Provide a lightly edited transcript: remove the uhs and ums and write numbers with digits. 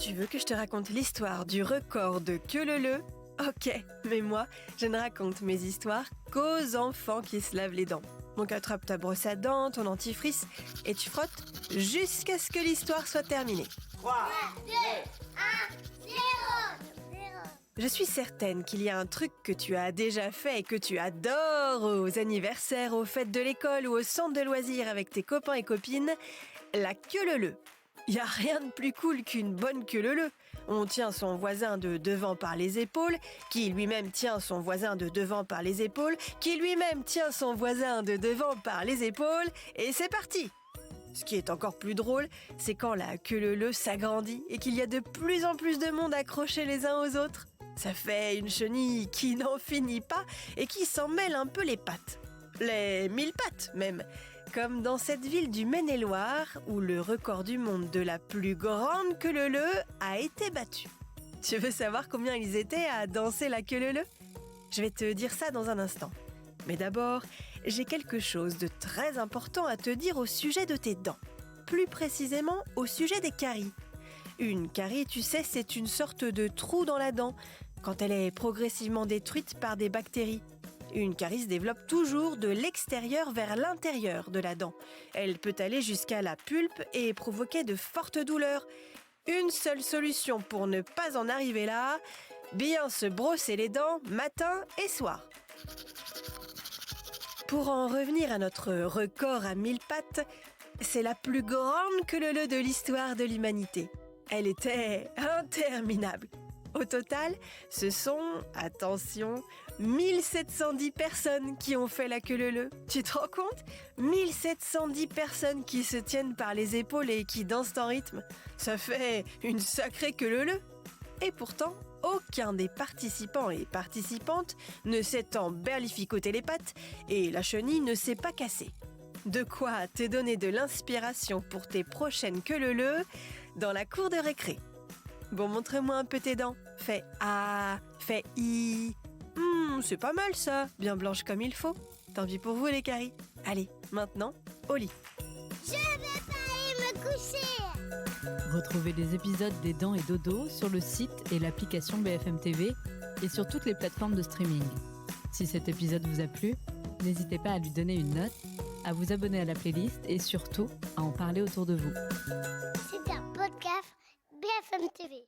Tu veux que je te raconte l'histoire du record de queue-leu-leu ? Ok, mais moi, je ne raconte mes histoires qu'aux enfants qui se lavent les dents. Donc attrape ta brosse à dents, ton dentifrice, et tu frottes jusqu'à ce que l'histoire soit terminée. 3, 2, 1, 0. Je suis certaine qu'il y a un truc que tu as déjà fait et que tu adores aux anniversaires, aux fêtes de l'école ou au centre de loisirs avec tes copains et copines, la queue-leu-leu. Il n'y a rien de plus cool qu'une bonne queue-leu-leu. On tient son voisin de devant par les épaules, qui lui-même tient son voisin de devant par les épaules, qui lui-même tient son voisin de devant par les épaules, et c'est parti! Ce qui est encore plus drôle, c'est quand la queue-leu-leu s'agrandit et qu'il y a de plus en plus de monde accrochés les uns aux autres. Ça fait une chenille qui n'en finit pas et qui s'en mêle un peu les pattes. Les 1000 pattes même, comme dans cette ville du Maine-et-Loire où le record du monde de la plus grande queue-leu-leu a été battu. Tu veux savoir combien ils étaient à danser la queue-leu-leu ? Je vais te dire ça dans un instant. Mais d'abord, j'ai quelque chose de très important à te dire au sujet de tes dents. Plus précisément, au sujet des caries. Une carie, tu sais, c'est une sorte de trou dans la dent quand elle est progressivement détruite par des bactéries. Une carie se développe toujours de l'extérieur vers l'intérieur de la dent. Elle peut aller jusqu'à la pulpe et provoquer de fortes douleurs. Une seule solution pour ne pas en arriver là, bien se brosser les dents matin et soir. Pour en revenir à notre record à 1000 pattes, c'est la plus grande queue-leu-leu de l'histoire de l'humanité. Elle était interminable. Au total, ce sont, attention, 1710 personnes qui ont fait la queue-leu-leu. Tu te rends compte ? 1710 personnes qui se tiennent par les épaules et qui dansent en rythme. Ça fait une sacrée queue-leu-leu. Et pourtant, aucun des participants et participantes ne s'est emberlificoté les pattes et la chenille ne s'est pas cassée. De quoi te donner de l'inspiration pour tes prochaines queue-leu-leu dans la cour de récré. Bon, montre-moi un peu tes dents. Fais A, fais I. C'est pas mal ça, bien blanche comme il faut. Tant pis pour vous les caries. Allez, maintenant, au lit. Je vais pas aller me coucher. Retrouvez les épisodes des Dents et Dodo sur le site et l'application BFM TV et sur toutes les plateformes de streaming. Si cet épisode vous a plu, n'hésitez pas à lui donner une note, à vous abonner à la playlist et surtout à en parler autour de vous. C'est un podcast BFM TV.